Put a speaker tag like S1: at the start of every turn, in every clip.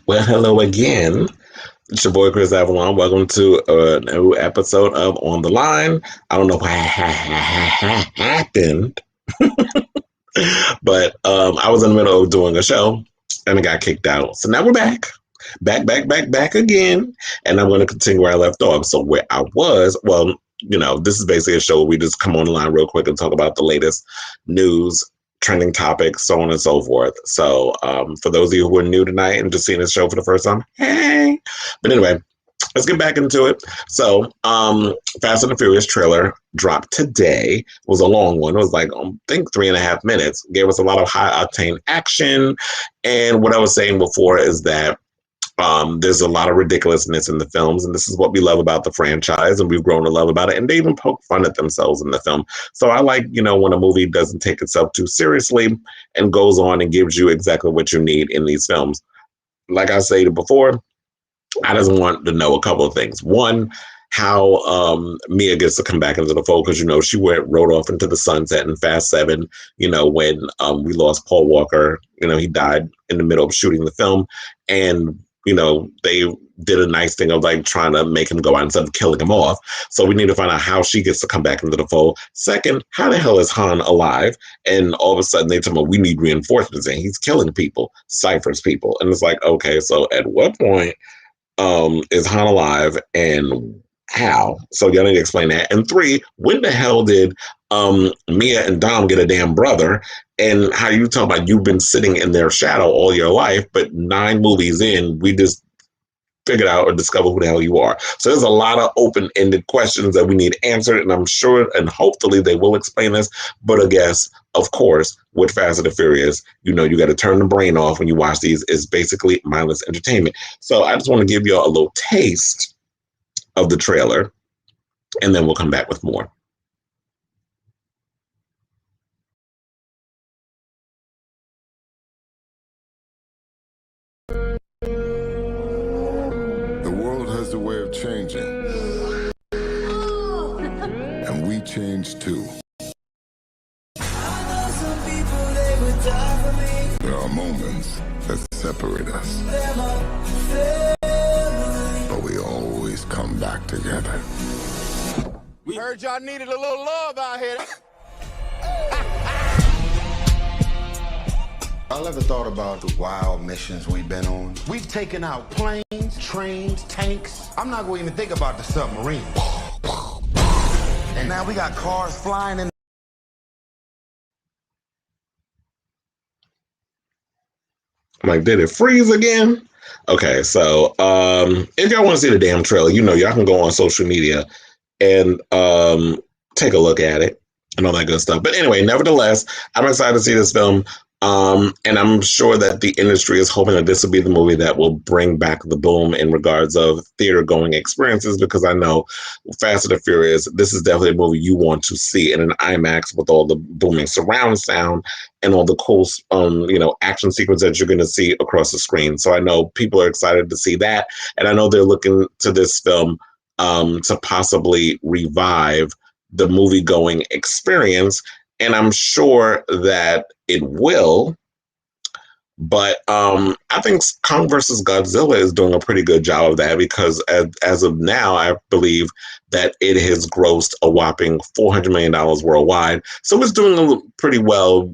S1: Well, hello again. It's your boy Kris Avalon. Welcome to a new episode of On the Line. I don't know what happened, but I was in the middle of doing a show and I got kicked out. So now we're back. Back again. And I'm going to continue where I left off. So where I was, well, this is basically a show where we just come on the line real quick and talk about the latest news, trending topics, so on and so forth. So for those of you who are new tonight and just seeing this show for the first time, hey. But anyway, let's get back into it. So Fast and the Furious trailer dropped today. It was a long one. It was like, I think 3.5 minutes. Gave us a lot of high octane action. And what I was saying before is that there's a lot of ridiculousness in the films, and this is what we love about the franchise, and we've grown to love about it. And they even poke fun at themselves in the film. So I like, when a movie doesn't take itself too seriously and goes on and gives you exactly what you need in these films. Like I said before, I just want to know a couple of things. One, how Mia gets to come back into the fold, because she rode off into the sunset in Fast 7, when we lost Paul Walker. He died in the middle of shooting the film, and they did a nice thing of like trying to make him go out instead of killing him off. So we need to find out how she gets to come back into the fold. Second, how the hell is Han alive? And all of a sudden they tell me we need reinforcements and he's killing people, Cypher's people. And it's like, okay, so at what point is Han alive and how? So y'all need to explain that. And 3, when the hell did Mia and Dom get a damn brother? And how you talk about you've been sitting in their shadow all your life, but 9 movies in, we just figured out or discover who the hell you are. So there's a lot of open-ended questions that we need answered, and I'm sure and hopefully they will explain this. But I guess, of course, with Fast and the Furious, you got to turn the brain off when you watch these. It's basically mindless entertainment. So I just want to give y'all a little taste of the trailer, and then we'll come back with more.
S2: The world has a way of changing, and we change too. There are moments that separate us, but we always come back together.
S3: We heard y'all needed a little love out here.
S4: Y'all ever thought about the wild missions we've been on? We've taken out planes, trains, tanks. I'm not going to even think about the submarine. And now we got cars flying in.
S1: I'm like, did it freeze again? Okay, so if y'all want to see the damn trailer, y'all can go on social media and take a look at it and all that good stuff. But anyway, nevertheless, I'm excited to see this film. And I'm sure that the industry is hoping that this will be the movie that will bring back the boom in regards of theater-going experiences, because I know Fast and the Furious, this is definitely a movie you want to see in an IMAX with all the booming surround sound and all the cool, action sequences that you're going to see across the screen. So I know people are excited to see that, and I know they're looking to this film to possibly revive the movie-going experience. And I'm sure that it will, but I think Kong versus Godzilla is doing a pretty good job of that, because as of now, I believe that it has grossed a whopping $400 million worldwide. So it's doing pretty well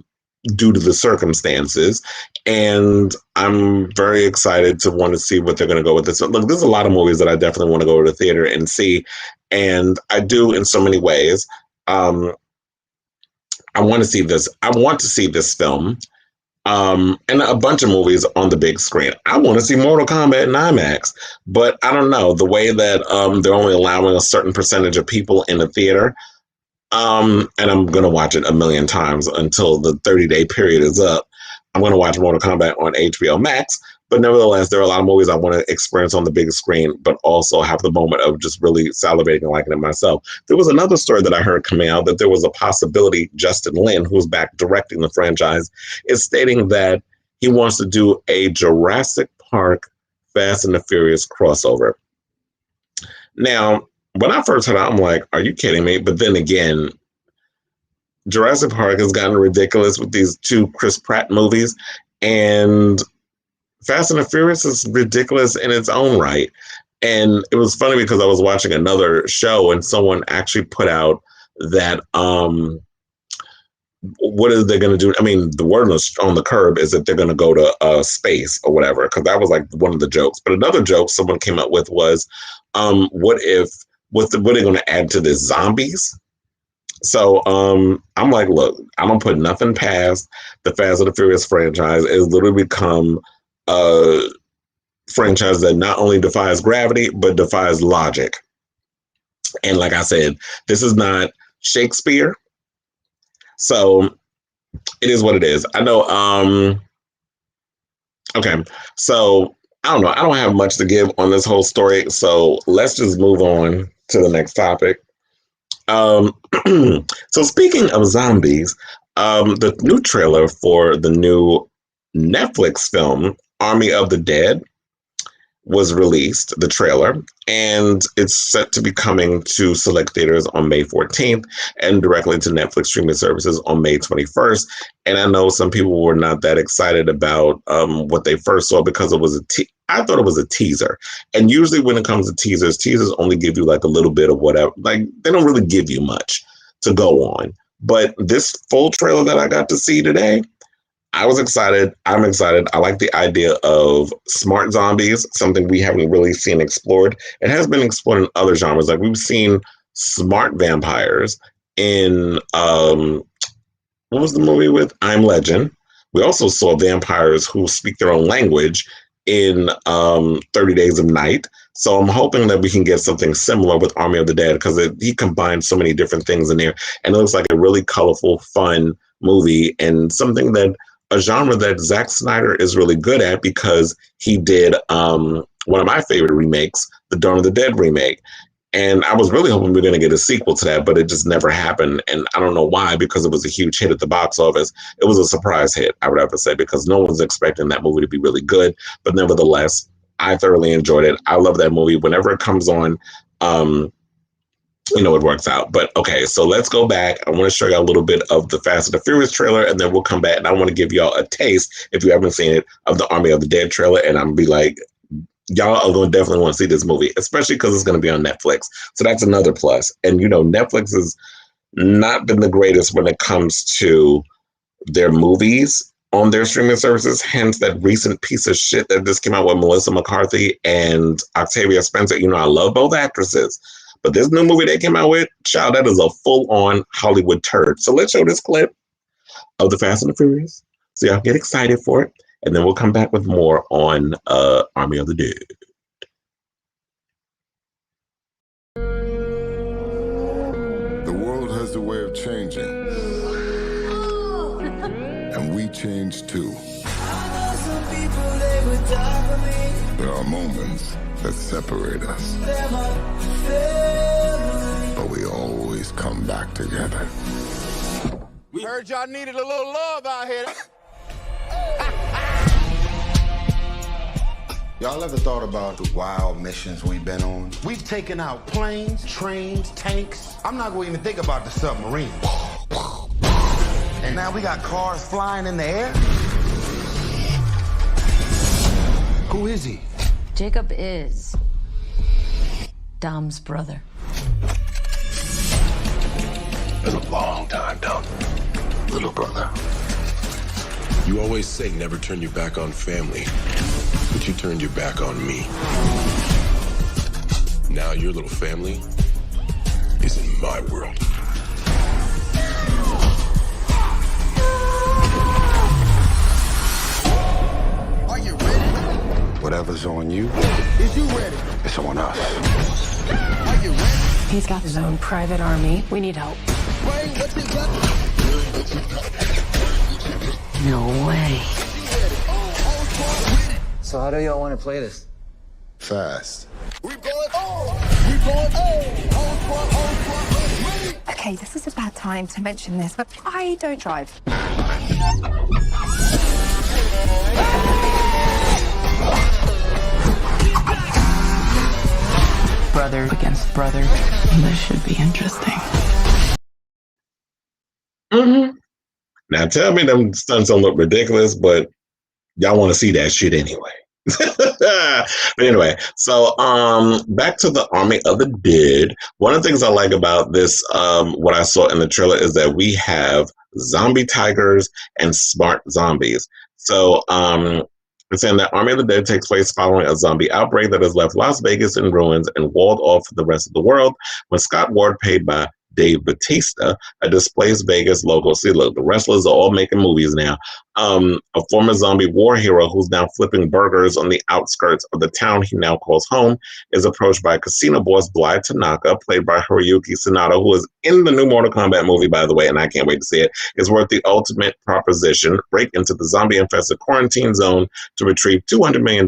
S1: due to the circumstances. And I'm very excited to want to see what they're going to go with this. Look, there's a lot of movies that I definitely want to go to the theater and see. And I do in so many ways. I want to see this. I want to see this film and a bunch of movies on the big screen. I want to see Mortal Kombat in IMAX, but I don't know, the way that they're only allowing a certain percentage of people in the theater. And I'm going to watch it a million times until the 30-day period is up. I'm going to watch Mortal Kombat on HBO Max. But nevertheless, there are a lot of movies I want to experience on the big screen, but also have the moment of just really salivating and liking it myself. There was another story that I heard coming out that there was a possibility Justin Lin, who's back directing the franchise, is stating that he wants to do a Jurassic Park Fast and the Furious crossover. Now, when I first heard it, I'm like, are you kidding me? But then again, Jurassic Park has gotten ridiculous with these 2 Chris Pratt movies, and Fast and the Furious is ridiculous in its own right. And it was funny because I was watching another show and someone actually put out that what are they going to do? I mean, the word on the curb is that they're going to go to space or whatever, because that was like one of the jokes. But another joke someone came up with was, what are they going to add to this? Zombies? So I'm like, look, I don't put nothing past the Fast and the Furious franchise. It's literally become a franchise that not only defies gravity, but defies logic. And like I said, this is not Shakespeare. So it is what it is. I know. Okay. So I don't know. I don't have much to give on this whole story. So let's just move on to the next topic. So speaking of zombies, the new trailer for the new Netflix film, Army of the Dead, was released, the trailer, and it's set to be coming to select theaters on May 14th and directly to Netflix streaming services on May 21st. And I know some people were not that excited about what they first saw because it was I thought it was a teaser. And usually when it comes to teasers only give you like a little bit of whatever. Like, they don't really give you much to go on. But this full trailer that I got to see today, I was excited. I'm excited. I like the idea of smart zombies, something we haven't really seen explored. It has been explored in other genres. Like, we've seen smart vampires in, what was the movie with? I'm Legend. We also saw vampires who speak their own language in 30 Days of Night. So I'm hoping that we can get something similar with Army of the Dead, because he combines so many different things in there. And it looks like a really colorful, fun movie, and something that a genre that Zack Snyder is really good at, because he did one of my favorite remakes, the Dawn of the Dead remake. And I was really hoping we were going to get a sequel to that, but it just never happened. And I don't know why, because it was a huge hit at the box office. It was a surprise hit, I would have to say, because no one's expecting that movie to be really good. But nevertheless, I thoroughly enjoyed it. I love that movie. Whenever it comes on, it works out. But okay, so let's go back. I want to show you a little bit of the Fast and the Furious trailer, and then we'll come back. And I want to give y'all a taste, if you haven't seen it, of the Army of the Dead trailer. And I'm going to be like, y'all are going to definitely want to see this movie, especially because it's going to be on Netflix. So that's another plus. And, Netflix has not been the greatest when it comes to their movies on their streaming services. Hence that recent piece of shit that just came out with Melissa McCarthy and Octavia Spencer. I love both actresses. But this new movie they came out with, child, that is a full-on Hollywood turd. So let's show this clip of the Fast and the Furious, so y'all get excited for it. And then we'll come back with more on Army of the Dead.
S2: The world has a way of changing. And we change too. There are moments that separate us. But we always come back together.
S3: We heard y'all needed a little love out here.
S4: Y'all ever thought about the wild missions we've been on? We've taken out planes, trains, tanks. I'm not going to even think about the submarine. And now we got cars flying in the air? Who is he?
S5: Jacob is Dom's brother.
S6: Been a long time, Dom. Little brother. You always say never turn your back on family, but you turned your back on me. Now your little family is in my world.
S4: Are you ready? Whatever's on you, is you ready? It's on us. Are you ready?
S5: He's got his own private army. We need help. No way.
S7: So how do y'all want to play this?
S2: Fast.
S8: Okay, this is a bad time to mention this, but I don't drive.
S5: Brother against brother. This should be interesting.
S1: Mm-hmm. Now tell me them stunts don't look ridiculous, but y'all want to see that shit anyway. But anyway, so back to the Army of the Dead. One of the things I like about this, what I saw in the trailer, is that we have zombie tigers and smart zombies. So it's saying that Army of the Dead takes place following a zombie outbreak that has left Las Vegas in ruins and walled off the rest of the world, when Scott Ward, played by Dave Bautista, a displaced Vegas local. See, look, the wrestlers are all making movies now. A former zombie war hero who's now flipping burgers on the outskirts of the town he now calls home, is approached by casino boss Bly Tanaka, played by Hiroyuki Sanada, who is in the new Mortal Kombat movie, by the way, and I can't wait to see it. Is worth the ultimate proposition: break into the zombie-infested quarantine zone to retrieve $200 million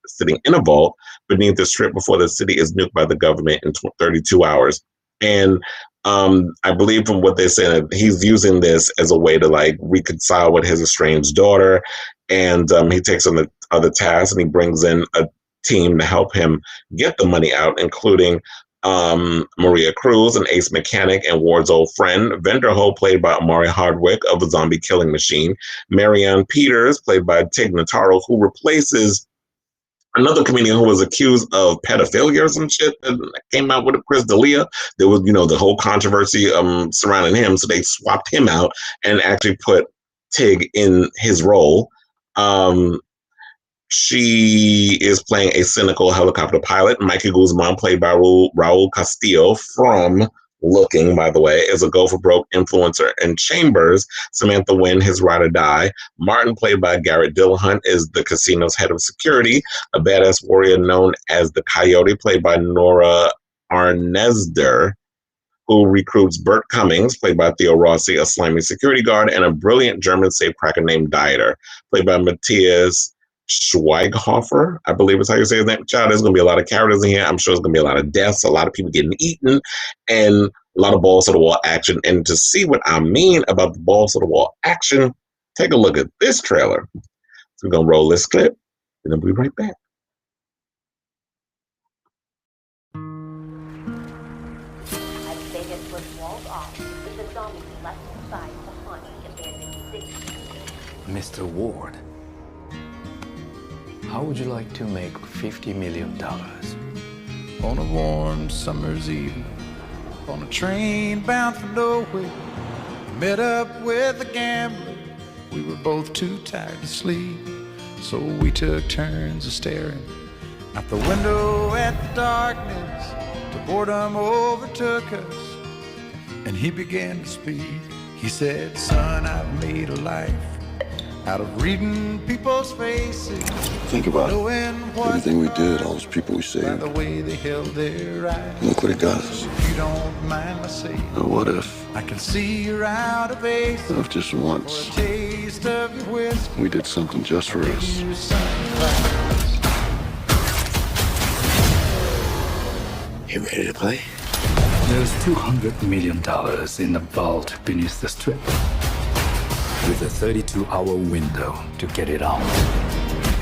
S1: sitting in a vault beneath the strip before the city is nuked by the government in 32 hours. And I believe from what they're saying, he's using this as a way to like reconcile with his estranged daughter. And he takes on the other tasks, and he brings in a team to help him get the money out, including Maria Cruz, an ace mechanic and Ward's old friend; Vanderho, played by Amari Hardwick of A Zombie Killing Machine; Marianne Peters, played by Tig Notaro, who replaces another comedian who was accused of pedophilia or some shit that came out with Chris D'Elia. There was, the whole controversy surrounding him, so they swapped him out and actually put Tig in his role. She is playing a cynical helicopter pilot. Mikey Guzman, played by Raul Castillo from Looking, by the way, is a go-for-broke influencer in Chambers. Samantha Wynn, his ride or die. Martin, played by Garrett Dillahunt, is the casino's head of security. A badass warrior known as the Coyote, played by Nora Arnesder, who recruits Bert Cummings, played by Theo Rossi, a slimy security guard, and a brilliant German safecracker named Dieter, played by Matthias Schweighofer, I believe is how you say his name. Child, there's going to be a lot of characters in here. I'm sure there's going to be a lot of deaths, a lot of people getting eaten, and a lot of balls to the wall action. And to see what I mean about the balls to the wall action, take a look at this trailer. So we're going to roll this clip, and then we'll be right back.
S9: As Vegas was walled off, with the zombies left inside to haunt the abandoned city.
S10: Mr. Ward, how would you like to make $50 million?
S11: On a warm summer's evening, on a train bound for nowhere, met up with a gambler. We were both too tired to sleep, so we took turns of staring out the window at the darkness. Till boredom overtook us, and he began to speak. He said, "Son, I've made a life out of reading people's faces."
S6: Think about it. Everything we did, all those people we saved.
S11: By the way they held their eyes.
S6: Look what it got us.
S11: If you don't mind my saying,
S6: What if?
S11: I can see you're out of base.
S6: What if just once
S11: For a taste of your whiskey,
S6: we did something just for us?
S11: you sunrise.
S10: You ready to play? There's $200 million in the vault beneath the strip, with a 32-hour window to get it out.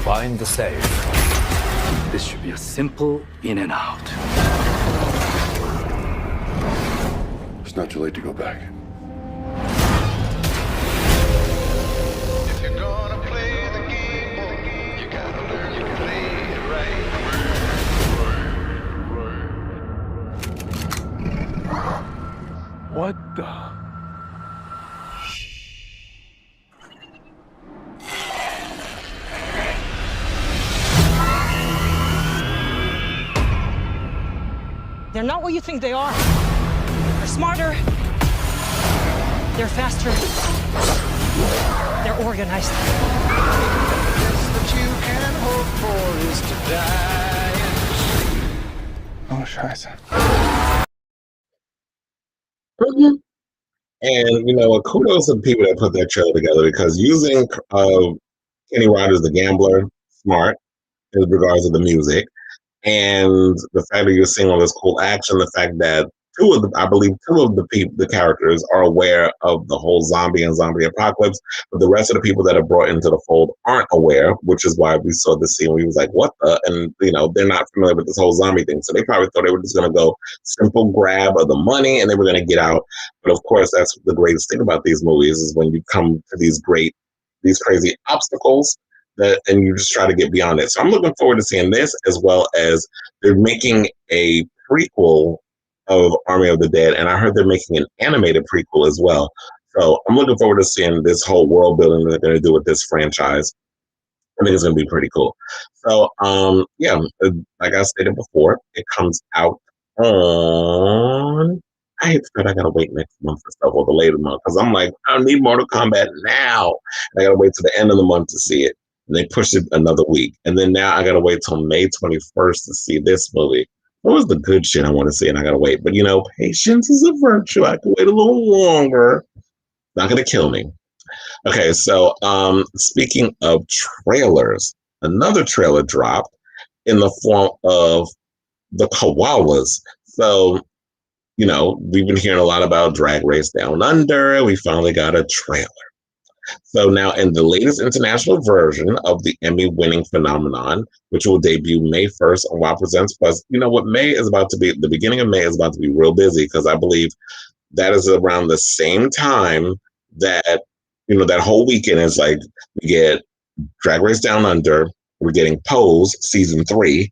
S10: Find the safe. This should be a simple in and out.
S6: It's not too late to go back.
S11: If you're gonna play the game, you gotta learn to play it right.
S10: What the?
S12: They're not what you think they are. They're smarter. They're faster. They're organized.
S11: Best that you can hope for is to die.
S10: Oh, scheiße.
S1: And, kudos to the people that put that trailer together, because using Kenny Rogers, the gambler, smart in regards to the music, and the fact that you're seeing all this cool action, the fact that two of the characters are aware of the whole zombie and zombie apocalypse, but the rest of the people that are brought into the fold aren't aware, which is why we saw the scene where he was like, what the? And, they're not familiar with this whole zombie thing. So they probably thought they were just going to go simple grab of the money and they were going to get out. But of course, that's the greatest thing about these movies, is when you come to these great these crazy obstacles and you just try to get beyond it. So I'm looking forward to seeing this, as well as they're making a prequel of Army of the Dead, and I heard they're making an animated prequel as well. So I'm looking forward to seeing this whole world building that they're going to do with this franchise. I think it's going to be pretty cool. So, like I stated before, it comes out on. I hate the fact I gotta wait next month for stuff or the later month, because I'm like, I need Mortal Kombat now. And I gotta wait to the end of the month to see it. And they pushed it another week. And then now I gotta wait till May 21st to see this movie. What was the good shit I want to see? And I gotta wait. But patience is a virtue. I can wait a little longer. Not gonna kill me. Okay, so speaking of trailers, another trailer dropped in the form of the Koalas. So, we've been hearing a lot about Drag Race Down Under. We finally got a trailer. So now in the latest international version of the Emmy-winning phenomenon, which will debut May 1st on Wow Presents Plus, the beginning of May is about to be real busy, because I believe that is around the same time that, that whole weekend is like, we get Drag Race Down Under, we're getting Pose season 3,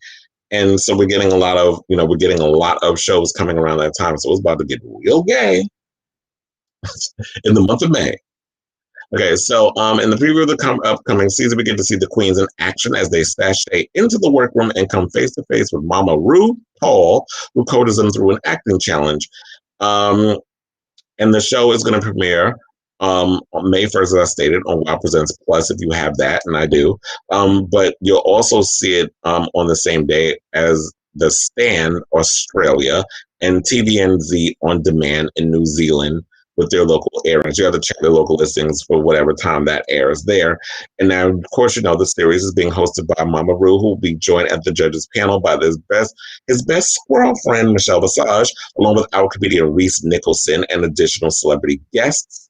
S1: and so we're getting a lot of shows coming around that time. So it's about to get real gay in the month of May. Okay, so in the preview of the upcoming season, we get to see the queens in action as they sashay into the workroom and come face to face with Mama RuPaul, who coaches them through an acting challenge. And the show is going to premiere on May 1st, as I stated, on Wow Presents Plus, if you have that, and I do. But you'll also see it on the same day as The Stand Australia and TVNZ On Demand in New Zealand with their local airings. You have to check their local listings for whatever time that airs there. And now, of course, the series is being hosted by Mama Ru, who will be joined at the judges panel by his best squirrel friend, Michelle Visage, along with our comedian Reese Nicholson and additional celebrity guests.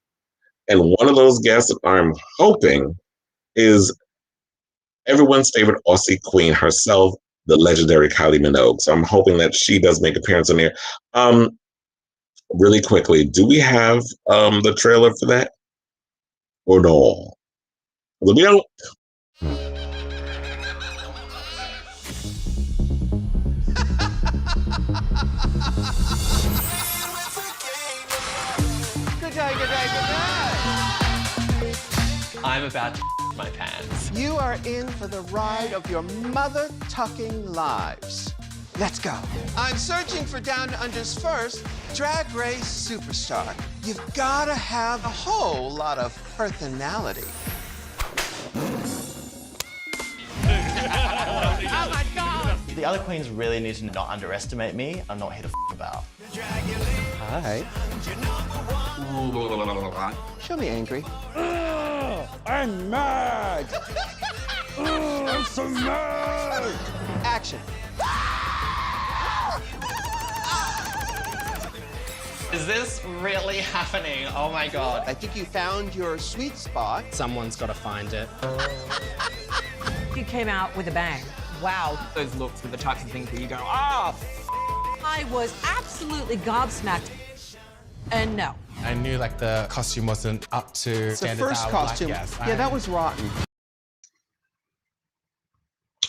S1: And one of those guests that I'm hoping is everyone's favorite Aussie queen herself, the legendary Kylie Minogue. So I'm hoping that she does make an appearance in there. Really quickly, do we have the trailer for that? Or no? Let me know.
S3: Good day.
S13: I'm about to my pants.
S3: You are in for the ride of your mother-tucking lives. Let's go. I'm searching for Down Under's first Drag Race superstar. You've got to have a whole lot of personality.
S13: Oh my God!
S14: The other queens really need to not underestimate me. I'm not here to about.
S3: Hi. Show me angry.
S15: I'm mad! I'm so mad!
S3: Action.
S13: Is this really happening? Oh my God.
S3: I think you found your sweet spot.
S16: Someone's got to find it.
S12: You came out with a bang.
S13: Wow. Those looks were the types of things where you go,
S12: I was absolutely gobsmacked. And no.
S16: I knew the costume wasn't up to standards.
S3: The first costume. That was rotten.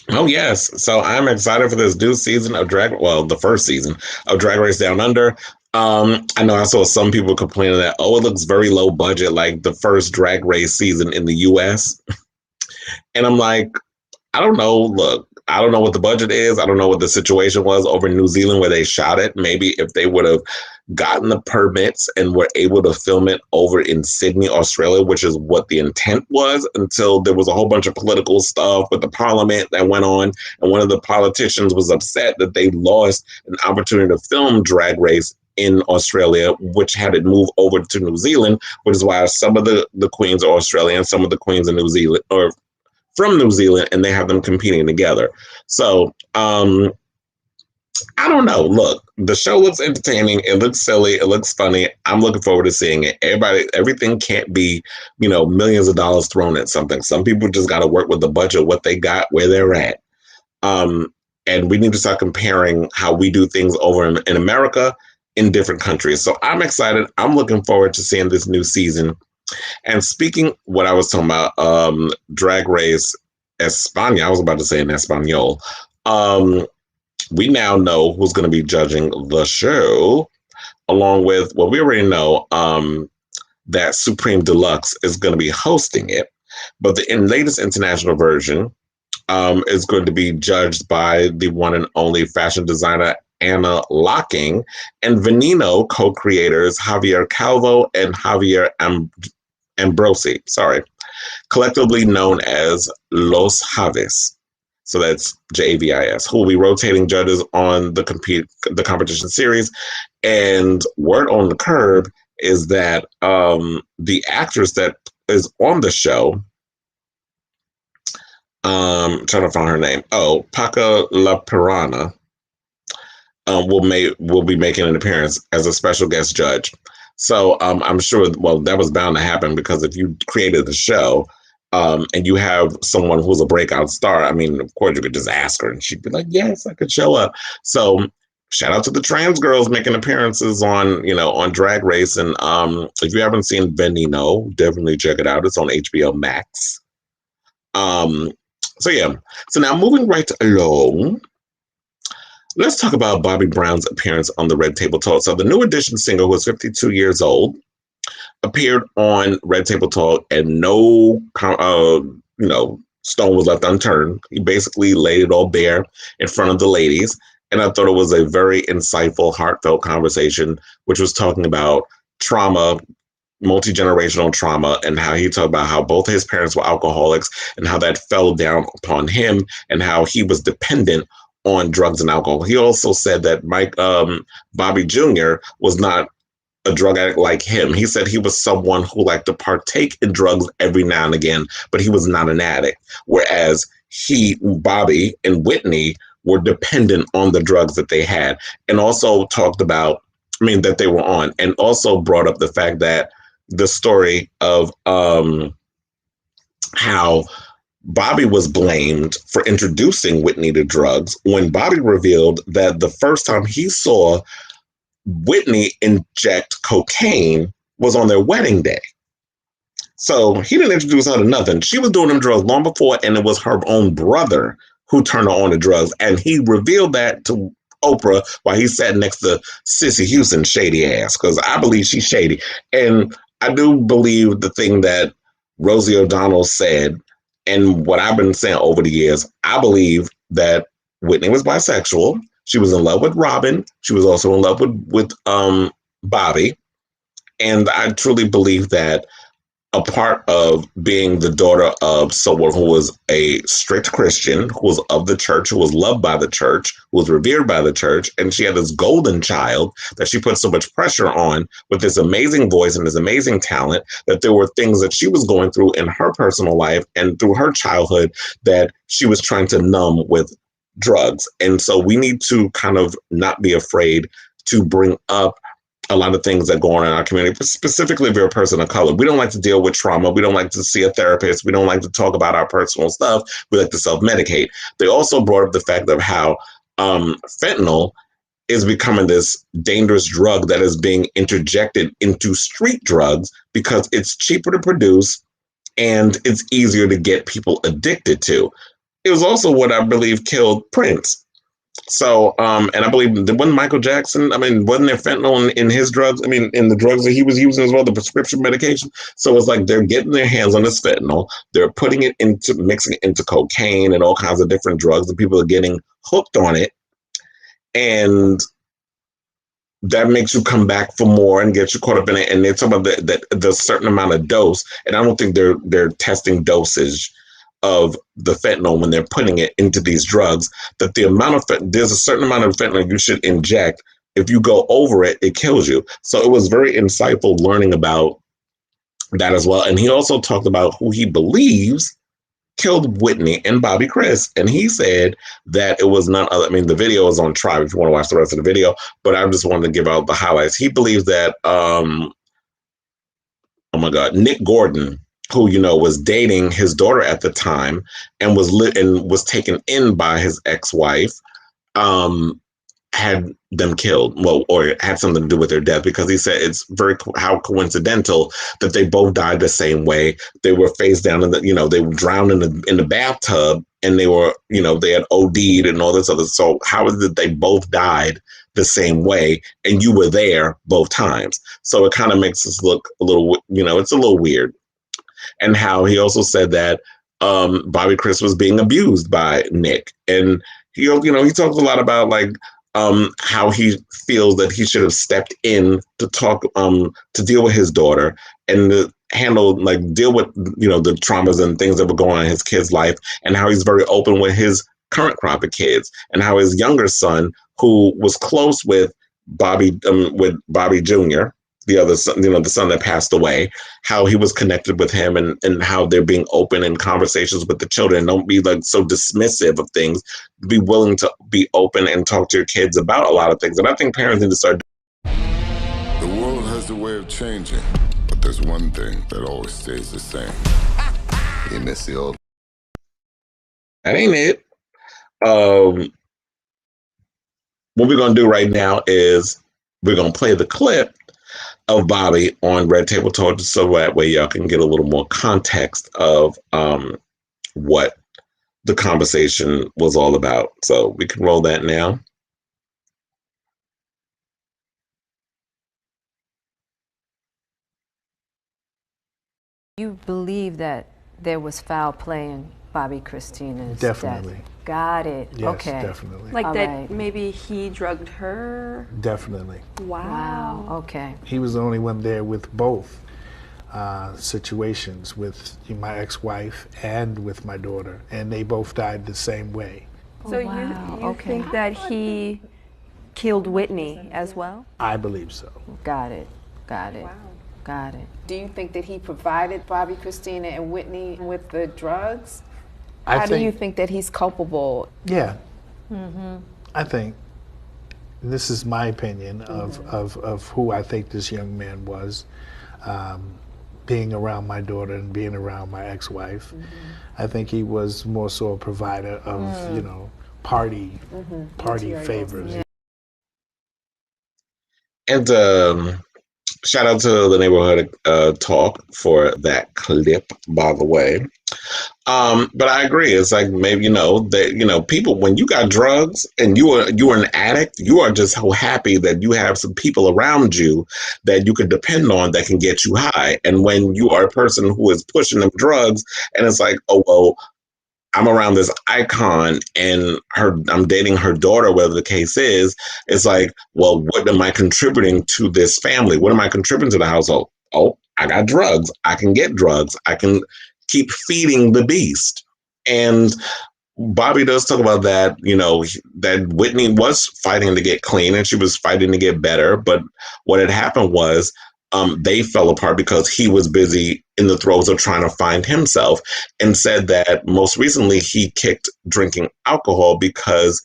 S1: Oh, yes. So I'm excited for this new season of the first season of Drag Race Down Under. I know I saw some people complaining that, it looks very low budget, like the first Drag Race season in the US. And I'm like, I don't know. Look, I don't know what the budget is. I don't know what the situation was over in New Zealand where they shot it. Maybe if they would have gotten the permits and were able to film it over in Sydney, Australia, which is what the intent was, until there was a whole bunch of political stuff with the parliament that went on. And one of the politicians was upset that they lost an opportunity to film Drag Race in Australia, which had it move over to New Zealand, which is why some of the queens are Australian, some of the queens in New Zealand or from New Zealand, and they have them competing together. So I don't know. Look, the show looks entertaining. It looks silly. It looks funny. I'm looking forward to seeing it. Everything can't be, millions of dollars thrown at something. Some people just got to work with the budget, what they got, where they're at. And we need to start comparing how we do things over in America in different countries. So I'm excited. I'm looking forward to seeing this new season And speaking what I was talking about, Drag Race España, I was about to say in Espanol. We now know who's going to be judging the show, along with, well, we already know that Supreme Deluxe is going to be hosting it. But the latest international version is going to be judged by the one and only fashion designer Anna Locking and Veneno co-creators Javier Calvo and Javier Ambrosi, collectively known as Los Javis. So that's JAVIS, who will be rotating judges on the competition series. And word on the curb is that the actress that is on the show, trying to find her name. Oh, Paca La Piranha will be making an appearance as a special guest judge. So I'm sure, well, that was bound to happen because if you created the show and you have someone who's a breakout star, I mean, of course you could just ask her and she'd be like, yes, I could show up. So shout out to the trans girls making appearances on Drag Race. And if you haven't seen Veneno, definitely check it out. It's on HBO Max. So yeah, so now moving right along, let's talk about Bobbi Brown's appearance on the Red Table Talk. So the New Edition singer, who is 52 years old, appeared on Red Table Talk, and no stone was left unturned. He basically laid it all bare in front of the ladies, and I thought it was a very insightful, heartfelt conversation, which was talking about trauma, multi-generational trauma, and how he talked about how both his parents were alcoholics and how that fell down upon him and how he was dependent on drugs and alcohol. He also said that Bobby Jr. was not a drug addict like him. He said he was someone who liked to partake in drugs every now and again, but he was not an addict. Whereas Bobby and Whitney were dependent on the drugs that they had, and also talked about, that they were on, and also brought up the fact that the story of how Bobby was blamed for introducing Whitney to drugs when Bobby revealed that the first time he saw Whitney inject cocaine was on their wedding day. So he didn't introduce her to nothing. She was doing them drugs long before, and it was her own brother who turned her on to drugs. And he revealed that to Oprah while he sat next to Sissy Houston's shady ass, because I believe she's shady. And I do believe the thing that Rosie O'Donnell said, and what I've been saying over the years, I believe that Whitney was bisexual. She was in love with Robin. She was also in love with Bobby. And I truly believe that a part of being the daughter of someone who was a strict Christian, who was of the church, who was loved by the church, who was revered by the church, and she had this golden child that she put so much pressure on with this amazing voice and this amazing talent, that there were things that she was going through in her personal life and through her childhood that she was trying to numb with drugs. And so we need to kind of not be afraid to bring up a lot of things that go on in our community, specifically if you're a person of color. We don't like to deal with trauma. We don't like to see a therapist. We don't like to talk about our personal stuff. We like to self-medicate. They also brought up the fact of how fentanyl is becoming this dangerous drug that is being interjected into street drugs because it's cheaper to produce and it's easier to get people addicted to. It was also what I believe killed Prince. So, and I believe wasn't Michael Jackson, wasn't there fentanyl in his drugs? In the drugs that he was using as well, the prescription medication. So it's like they're getting their hands on this fentanyl. They're putting it mixing it into cocaine and all kinds of different drugs, and people are getting hooked on it. And that makes you come back for more and get you caught up in it. And they're talking about the certain amount of dose. And I don't think they're testing dosage of the fentanyl when they're putting it into these drugs, that there's a certain amount of fentanyl you should inject. If you go over it, it kills you. So it was very insightful learning about that as well. And he also talked about who he believes killed Whitney and Bobby Chris. And he said that it was none other. The video is on Tribe if you want to watch the rest of the video, but I just wanted to give out the highlights. He believes that, Nick Gordon, who, was dating his daughter at the time and was taken in by his ex-wife, had them killed, well, or had something to do with their death, because he said it's how coincidental that they both died the same way. They were face down in the, they were drowned in the bathtub, and they were, they had OD'd and all this other. So how is it they both died the same way, and you were there both times? So it kind of makes us look a little, it's a little weird. And how he also said that Bobby Kris was being abused by Nick, and he talks a lot about like how he feels that he should have stepped in to talk, to deal with his daughter and to deal with, the traumas and things that were going on in his kid's life, and how he's very open with his current crop of kids, and how his younger son, who was close with Bobby Jr., the other son, the son that passed away, how he was connected with him, and how they're being open in conversations with the children. Don't be like so dismissive of things. Be willing to be open and talk to your kids about a lot of things. And I think parents need to start.
S2: The world has a way of changing, but there's one thing that always stays the same. You miss the old.
S1: That ain't it. What we're gonna do right now is we're gonna play the clip of Bobbi on Red Table Talk, so that way y'all can get a little more context of what the conversation was all about. So we can roll that now.
S17: You believe that there was foul play in Bobbi Kristina's
S18: Definitely.
S17: death? Got it.
S18: Yes,
S17: okay.
S18: definitely.
S19: Like
S17: All
S19: that
S17: right.
S19: maybe he drugged her?
S18: Definitely.
S19: Wow.
S17: Okay.
S18: He was the only one there with both situations, with my ex-wife and with my daughter, and they both died the same way.
S19: So you think that he killed Whitney as well?
S18: I believe so.
S17: Got it. Got it.
S19: Wow.
S17: Got it.
S20: Do you think that he provided Bobbi Kristina and Whitney with the drugs?
S18: I
S20: How do
S18: think-
S20: you think that he's culpable?
S18: Yeah,
S20: Mm-hmm.
S18: I think this is my opinion of who I think this young man was, being around my daughter and being around my ex-wife. I think he was more so a provider of, party favors.
S1: Yeah. And shout out to the Neighborhood Talk for that clip, by the way. But I agree. It's like, maybe that people, when you got drugs and you are an addict, you are just so happy that you have some people around you that you can depend on that can get you high. And when you are a person who is pushing them drugs, and it's like, oh well, I'm around this icon and I'm dating her daughter, whatever the case is, it's like, well, what am I contributing to this family? What am I contributing to the household? Oh, I got drugs. I can get drugs. I can keep feeding the beast. And Bobbi does talk about that, that Whitney was fighting to get clean and she was fighting to get better. But what had happened was they fell apart because he was busy in the throes of trying to find himself, and said that most recently he kicked drinking alcohol because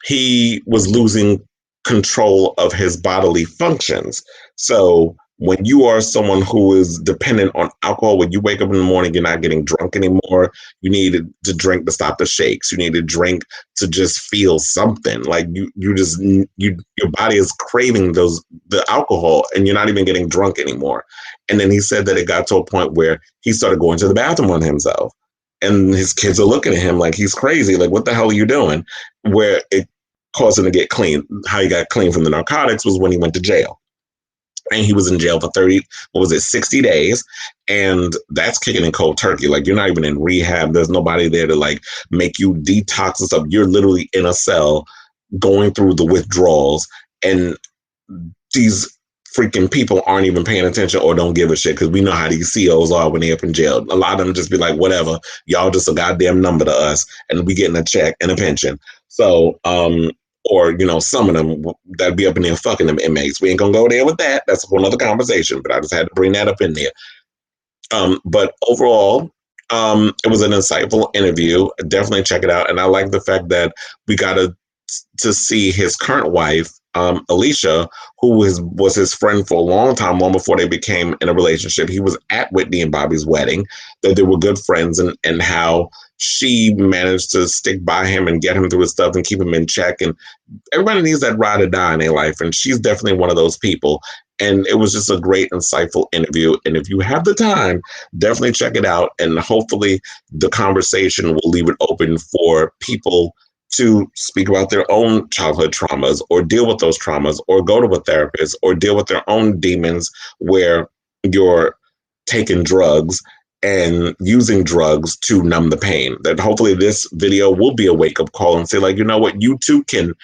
S1: he was losing control of his bodily functions. So when you are someone who is dependent on alcohol, when you wake up in the morning, you're not getting drunk anymore. You need to drink to stop the shakes. You need to drink to just feel something. Like your body is craving the alcohol, and you're not even getting drunk anymore. And then he said that it got to a point where he started going to the bathroom on himself, and his kids are looking at him like he's crazy. Like, what the hell are you doing? Where it caused him to get clean. How he got clean from the narcotics was when he went to jail. And he was in jail for 60 days. And that's kicking in cold turkey. Like, you're not even in rehab. There's nobody there to like make you detox and stuff. You're literally in a cell going through the withdrawals. And these freaking people aren't even paying attention or don't give a shit, because we know how these CEOs are when they're up in jail. A lot of them just be like, whatever, y'all just a goddamn number to us, and we getting a check and a pension. So, or, some of them that'd be up in there fucking them inmates. We ain't gonna go there with that. That's a whole other conversation, but I just had to bring that up in there. But overall, it was an insightful interview. Definitely check it out. And I like the fact that we got to see his current wife Alicia, who was his friend for a long time, long before they became in a relationship. He was at Whitney and Bobbi's wedding, that they were good friends, and how she managed to stick by him and get him through his stuff and keep him in check. And everybody needs that ride or die in their life, and she's definitely one of those people. And it was just a great, insightful interview. And if you have the time, definitely check it out. And hopefully the conversation will leave it open for people to speak about their own childhood traumas, or deal with those traumas, or go to a therapist, or deal with their own demons where you're taking drugs and using drugs to numb the pain. That hopefully this video will be a wake-up call and say, like, you know what, you too can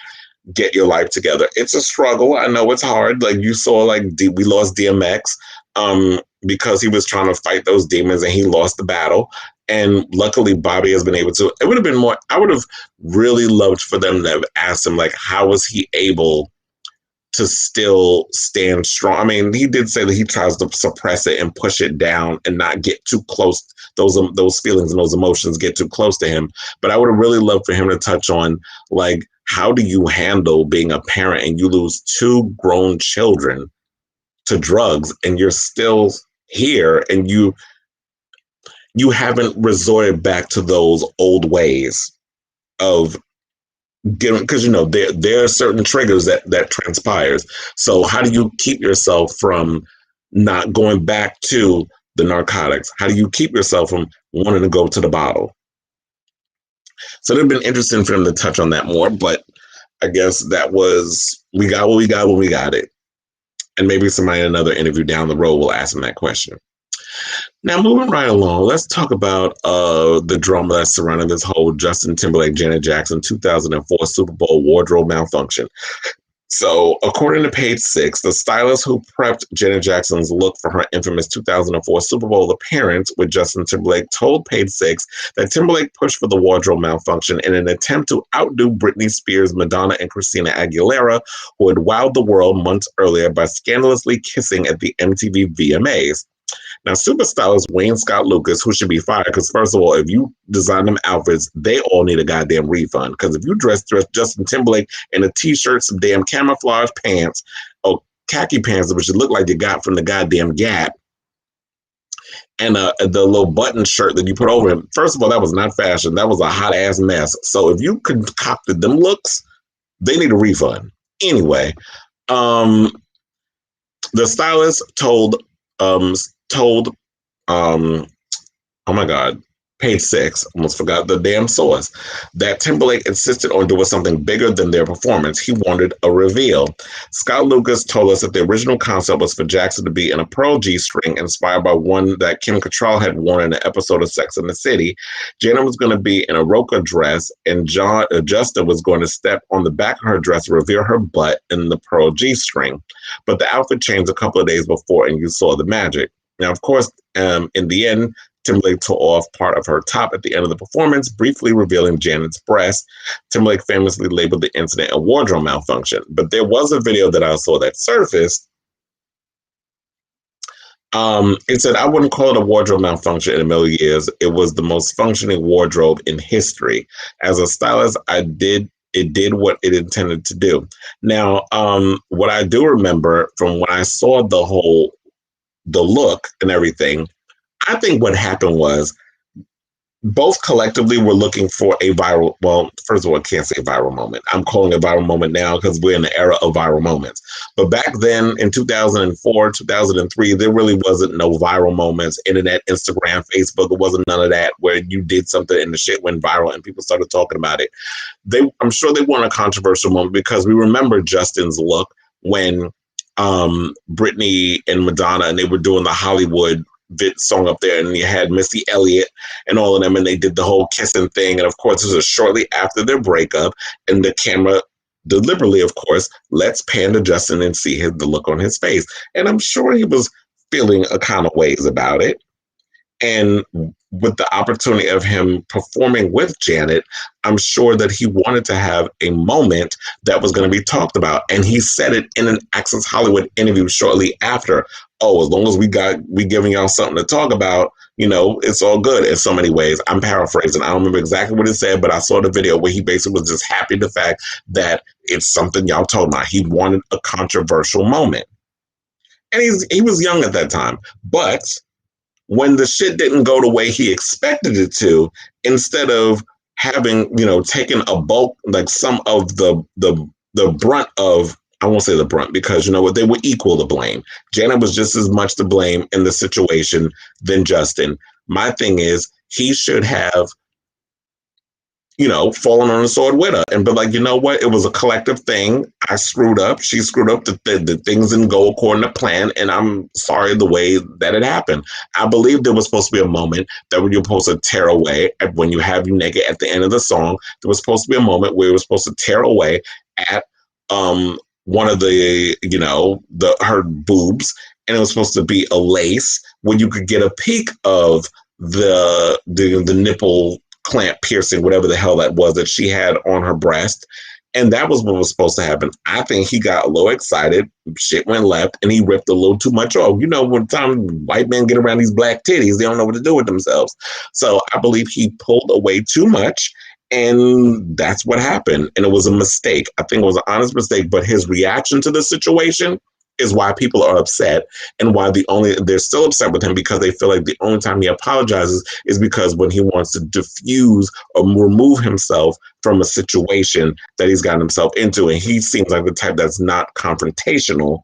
S1: get your life together. It's a struggle. I know it's hard. Like you saw, like we lost DMX because he was trying to fight those demons and he lost the battle. And luckily, Bobbi has been able to. It would have been more. I would have really loved for them to have asked him, like, how was he able to still stand strong? I mean, he did say that he tries to suppress it and push it down and not get too close. Those feelings and those emotions get too close to him. But I would have really loved for him to touch on, like, how do you handle being a parent and you lose 2 grown children to drugs and you're still here and you haven't resorted back to those old ways of getting, because you know there are certain triggers that transpires. So how do you keep yourself from not going back to the narcotics? How do you keep yourself from wanting to go to the bottle? So it would have been interesting for them to touch on that more, but I guess that was, we got what we got when we got it. And maybe somebody in another interview down the road will ask them that question. Now, moving right along, let's talk about the drama that's surrounding this whole Justin Timberlake, Janet Jackson 2004 Super Bowl wardrobe malfunction. So, according to Page Six, the stylist who prepped Janet Jackson's look for her infamous 2004 Super Bowl appearance with Justin Timberlake told Page Six that Timberlake pushed for the wardrobe malfunction in an attempt to outdo Britney Spears, Madonna, and Kristina Aguilera, who had wowed the world months earlier by scandalously kissing at the MTV VMAs. Now, super stylist Wayne Scott Lucas, who should be fired, because first of all, if you design them outfits, they all need a goddamn refund. Because if you dress Justin Timberlake in a t-shirt, some damn camouflage pants, or khaki pants, which look like you got from the goddamn Gap, and the little button shirt that you put over him, first of all, that was not fashion. That was a hot ass mess. So if you concocted them looks, they need a refund. Anyway, the stylist told oh my God, Page Six, almost forgot the damn source, that Timberlake insisted on doing something bigger than their performance. He wanted a reveal. Scott Lucas told us that the original concept was for Jackson to be in a pearl G-string inspired by one that Kim Cattrall had worn in an episode of Sex and the City. Janet was going to be in a Roka dress, and Justin was going to step on the back of her dress to reveal her butt in the pearl G-string. But the outfit changed a couple of days before, and you saw the magic. Now, of course, in the end, Timberlake tore off part of her top at the end of the performance, briefly revealing Janet's breast. Timberlake famously labeled the incident a wardrobe malfunction. But there was a video that I saw that surfaced. It said, I wouldn't call it a wardrobe malfunction in a million years. It was the most functioning wardrobe in history. As a stylist, it did what it intended to do. Now, what I do remember from when I saw the look and everything, I think what happened was both collectively were looking for a viral, well, first of all, I can't say viral moment. I'm calling it a viral moment now because we're in the era of viral moments. But back then in 2004, 2003, there really wasn't no viral moments, internet, Instagram, Facebook. It wasn't none of that where you did something and the shit went viral and people started talking about it. I'm sure they weren't a controversial moment because we remember Justin's look when Britney and Madonna, and they were doing the Hollywood song up there, and you had Missy Elliott and all of them, and they did the whole kissing thing. And of course, this was shortly after their breakup, and the camera deliberately, of course, let's pan to Justin and see the look on his face. And I'm sure he was feeling a kind of ways about it. And with the opportunity of him performing with Janet, I'm sure that he wanted to have a moment that was going to be talked about. And he said it in an Access Hollywood interview shortly after. Oh, as long as we giving y'all something to talk about, you know, it's all good in so many ways. I'm paraphrasing. I don't remember exactly what he said, but I saw the video where he basically was just happy the fact that it's something y'all told about. He wanted a controversial moment. And he was young at that time. But when the shit didn't go the way he expected it to, instead of having, you know, taken a bulk, like some of the brunt of, I won't say the brunt, because you know what, they were equal to blame. Janet was just as much to blame in the situation than Justin. My thing is, he should have, you know, fallen on the sword with her and be like, you know what, it was a collective thing. I screwed up. She screwed up. The things didn't go according to plan, and I'm sorry the way that it happened. I believe there was supposed to be a moment that when you're supposed to tear away, when you have You Naked at the end of the song, there was supposed to be a moment where it was supposed to tear away at one of the, you know, her boobs, and it was supposed to be a lace where you could get a peek of the nipple clamp piercing, whatever the hell that was that she had on her breast. And that was what was supposed to happen. I think he got a little excited, shit went left, and he ripped a little too much off. You know, when time white men get around these black titties, they don't know what to do with themselves. So I believe he pulled away too much, and that's what happened. And it was a mistake. I think it was an honest mistake, but his reaction to the situation is why people are upset, and why they're still upset with him, because they feel like the only time he apologizes is because when he wants to diffuse or remove himself from a situation that he's gotten himself into. And he seems like the type that's not confrontational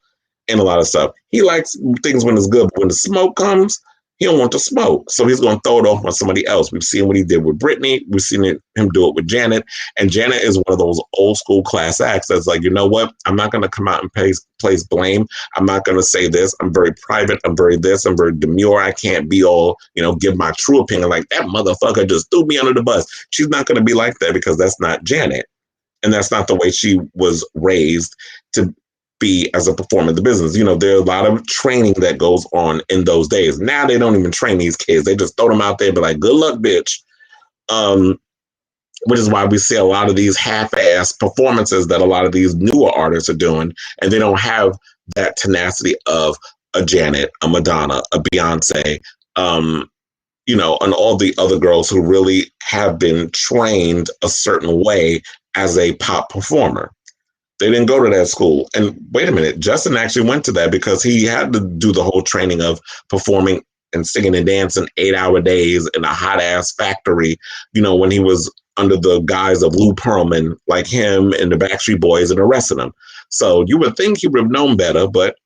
S1: in a lot of stuff. He likes things when it's good, but when the smoke comes, he don't want to smoke. So he's going to throw it off on somebody else. We've seen what he did with Whitney. We've seen him do it with Janet. And Janet is one of those old school class acts that's like, you know what? I'm not going to come out and place blame. I'm not going to say this. I'm very private. I'm very this. I'm very demure. I can't be all, you know, give my true opinion like that motherfucker just threw me under the bus. She's not going to be like that, because that's not Janet. And that's not the way she was raised to be as a performer in the business. You know, there are a lot of training that goes on in those days. Now they don't even train these kids. They just throw them out there and be like, good luck, bitch. Which is why we see a lot of these half-ass performances that a lot of these newer artists are doing, and they don't have that tenacity of a Janet, a Madonna, a Beyonce, you know, and all the other girls who really have been trained a certain way as a pop performer. They didn't go to that school. And wait a minute, Justin actually went to that because he had to do the whole training of performing and singing and dancing 8-hour days in a hot ass factory, you know, when he was under the guise of Lou Pearlman, like him and the Backstreet Boys, and the rest of them. So you would think he would have known better, but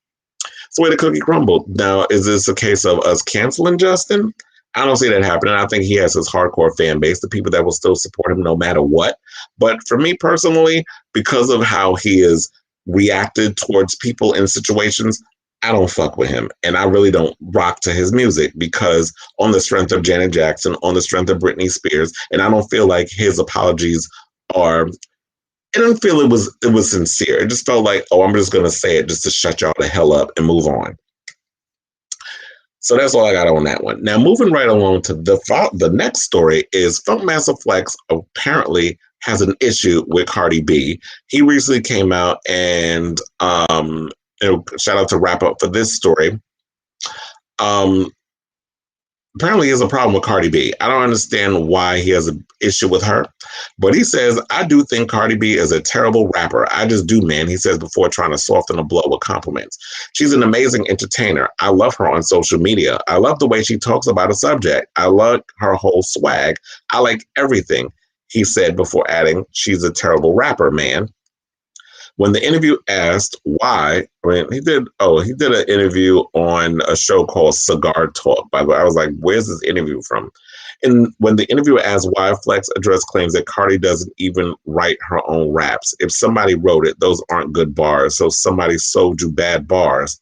S1: it's the way the cookie crumbled. Now, is this a case of us canceling Justin? I don't see that happening. I think he has his hardcore fan base, the people that will still support him no matter what. But for me personally, because of how he is reacted towards people in situations, I don't fuck with him. And I really don't rock to his music, because on the strength of Janet Jackson, on the strength of Britney Spears, and I don't feel like his apologies are, I don't feel it was sincere. It just felt like, oh, I'm just going to say it just to shut y'all the hell up and move on. So that's all I got on that one. Now, moving right along to the next story is Funkmaster Flex apparently has an issue with Cardi B. He recently came out and, shout out to Wrap Up for this story. Apparently he has a problem with Cardi B. I don't understand why he has an issue with her, but he says, I do think Cardi B is a terrible rapper. I just do, man. He says before trying to soften a blow with compliments. She's an amazing entertainer. I love her on social media. I love the way she talks about a subject. I love her whole swag. I like everything, he said before adding, she's a terrible rapper, man. When the interview asked why, he did an interview on a show called Cigar Talk. By the way, I was like, where's this interview from? And when the interviewer asked why, Flex addressed claims that Cardi doesn't even write her own raps. If somebody wrote it, those aren't good bars. So somebody sold you bad bars.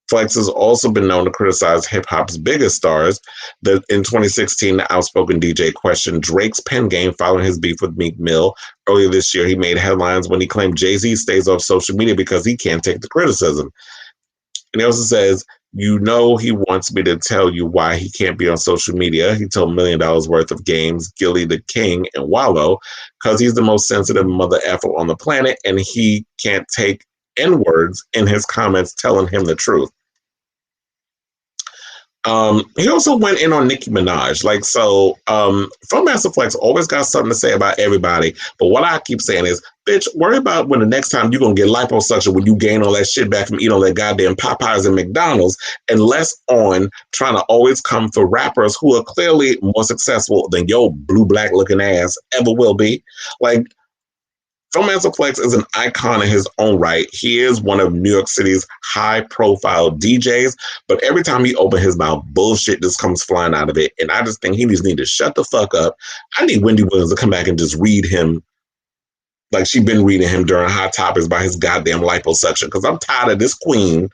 S1: Flex has also been known to criticize hip-hop's biggest stars. In 2016, the outspoken DJ questioned Drake's pen game following his beef with Meek Mill. Earlier this year, he made headlines when he claimed Jay-Z stays off social media because he can't take the criticism. And he also says, You know he wants me to tell you why he can't be on social media. He told $1 million worth of games, Gilly the King and Wallow, because he's the most sensitive mother effer on the planet, and he can't take N-words in his comments telling him the truth. He also went in on Nicki Minaj. Like, so, Funkmaster Flex always got something to say about everybody. But what I keep saying is, bitch, worry about when the next time you're going to get liposuction when you gain all that shit back from eating all that goddamn Popeyes and McDonald's, and less on trying to always come for rappers who are clearly more successful than your blue-black looking ass ever will be. Like, Funkmaster Flex is an icon in his own right. He is one of New York City's high-profile DJs, but every time he opens his mouth, bullshit just comes flying out of it, and I just think he just needs to shut the fuck up. I need Wendy Williams to come back and just read him like she's been reading him during Hot Topics by his goddamn liposuction, because I'm tired of this queen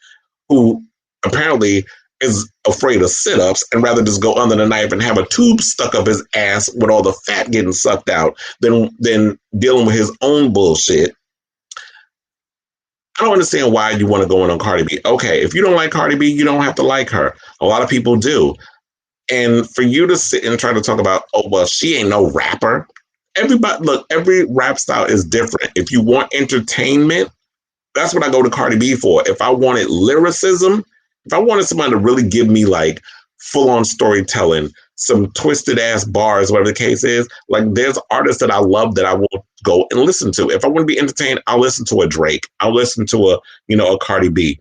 S1: who apparently is afraid of sit-ups and rather just go under the knife and have a tube stuck up his ass with all the fat getting sucked out than dealing with his own bullshit. I don't understand why you want to go in on Cardi B. Okay, if you don't like Cardi B, you don't have to like her. A lot of people do. And for you to sit and try to talk about, oh, well, she ain't no rapper. Everybody, look, every rap style is different. If you want entertainment, that's what I go to Cardi B for. If I wanted lyricism, if I wanted somebody to really give me like full-on storytelling, some twisted ass bars, whatever the case is, like there's artists that I love that I will go and listen to. If I want to be entertained, I'll listen to a Drake. I'll listen to a Cardi B.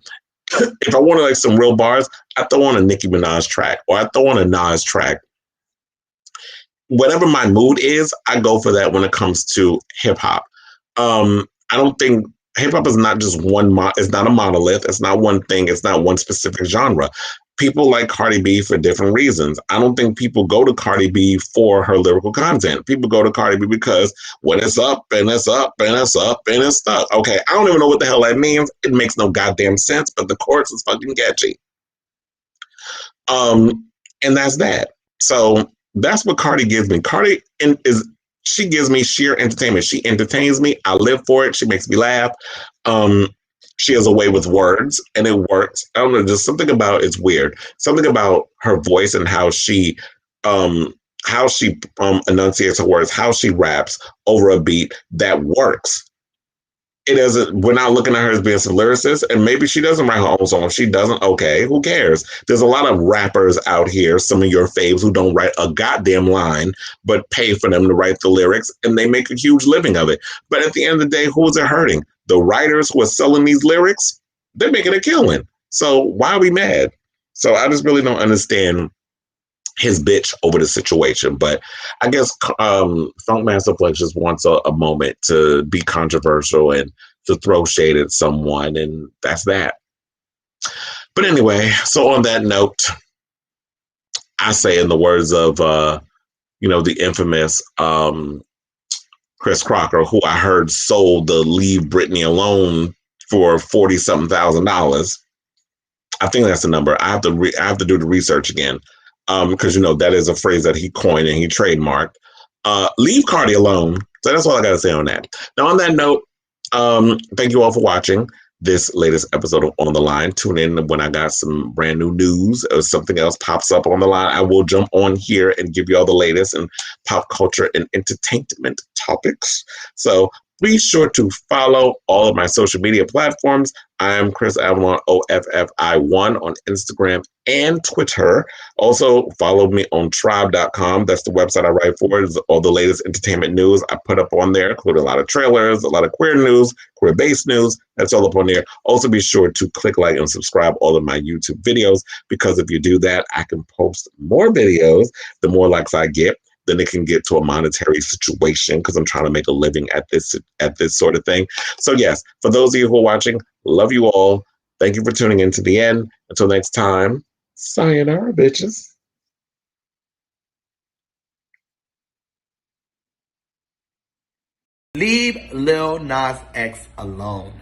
S1: If I wanted like some real bars, I throw on a Nicki Minaj track or I throw on a Nas track. Whatever my mood is, I go for that when it comes to hip hop. I don't think hip hop is not just it's not a monolith. It's not one thing. It's not one specific genre. People like Cardi B for different reasons. I don't think people go to Cardi B for her lyrical content. People go to Cardi B because when it's up and it's up and it's up and it's stuck. Okay, I don't even know what the hell that means. It makes no goddamn sense, but the chorus is fucking catchy. And that's that. So that's what Cardi gives me. She gives me sheer entertainment. She entertains me. I live for it. She makes me laugh. She has a way with words, and it works. I don't know. There's something about it's weird. Something about her voice and how she enunciates her words, how she raps over a beat that works. We're not looking at her as being some lyricist, and maybe she doesn't write her own song. If she doesn't, okay, who cares? There's a lot of rappers out here, some of your faves, who don't write a goddamn line, but pay for them to write the lyrics, and they make a huge living of it. But at the end of the day, who is it hurting? The writers who are selling these lyrics, they're making a killing. So why are we mad? So I just really don't understand his bitch over the situation. But I guess Funkmaster Flex just wants a moment to be controversial and to throw shade at someone, and that's that. But anyway, so on that note, I say in the words of the infamous Chris Crocker, who I heard sold the Leave Britney Alone for $40-something thousand. I think that's the number. I have to do the research again. Because that is a phrase that he coined and he trademarked. Leave Cardi alone. So that's all I got to say on that. Now, on that note, thank you all for watching this latest episode of On the Line. Tune in when I got some brand new news or something else pops up on the line. I will jump on here and give you all the latest in pop culture and entertainment topics. So be sure to follow all of my social media platforms. I am Kris Avalon, OFFI1 on Instagram and Twitter. Also, follow me on tribe.com. That's the website I write for. It's all the latest entertainment news I put up on there, including a lot of trailers, a lot of queer news, queer-based news. That's all up on there. Also, be sure to click like and subscribe all of my YouTube videos, because if you do that, I can post more videos. The more likes I get, then it can get to a monetary situation, because I'm trying to make a living at this sort of thing. So yes, for those of you who are watching, love you all. Thank you for tuning in to the end. Until next time, sayonara, bitches.
S21: Leave Lil Nas X alone.